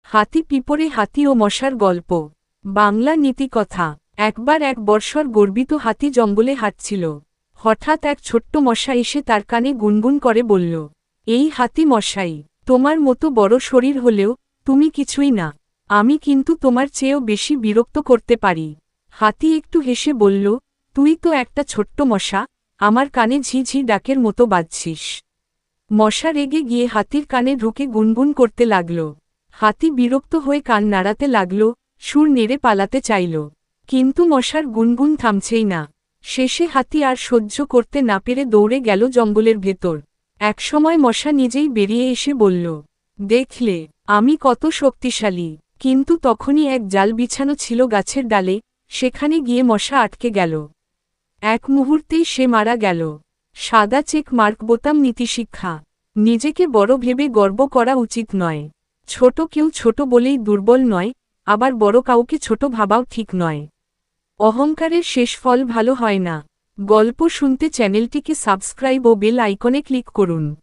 হাতি পিঁপড়ে হাতি ও মশার গল্প। বাংলা নীতিকথা। একবার এক বর্ষর গর্বিত হাতি জঙ্গলে হাঁটছিল। হঠাৎ এক ছোট্ট মশা এসে তার কানে গুনগুন করে বলল, এই হাতি মশাই, তোমার মতো বড় শরীর হলেও তুমি কিছুই না। আমি কিন্তু তোমার চেয়েও বেশি বিরক্ত করতে পারি। হাতি একটু হেসে বলল, তুই তো একটা ছোট্ট মশা, আমার কানে ঝি ঝি ডাকের মতো বাজছিস। মশা রেগে গিয়ে হাতির কানে ঢুকে গুনগুন করতে লাগল। হাতি বিরক্ত হয়ে কান নাড়াতে লাগল, সুর নেড়ে পালাতে চাইল। কিন্তু মশার গুনগুন থামছেই না। শেষে হাতি আর সহ্য করতে না পেরে দৌড়ে গেল জঙ্গলের ভেতর। একসময় মশা নিজেই বেরিয়ে এসে বলল, দেখলে আমি কত শক্তিশালী। কিন্তু তখনই এক জাল বিছানো ছিল গাছের ডালে, সেখানে গিয়ে মশা আটকে গেল। এক মুহূর্তেই সে মারা গেল। সাদা চেক মার্ক বোতাম নীতিশিক্ষা। নিজেকে বড় ভেবে গর্ব করা উচিত নয়। ছোট কেউ ছোট বলেই দুর্বল নয়, আবার বড় কাউকে ছোট ভাবাও ঠিক নয়। অহংকারের শেষ ফল ভালো হয় না। গল্প শুনতে চ্যানেলটিকে সাবস্ক্রাইব ও বেল আইকনে ক্লিক করুন।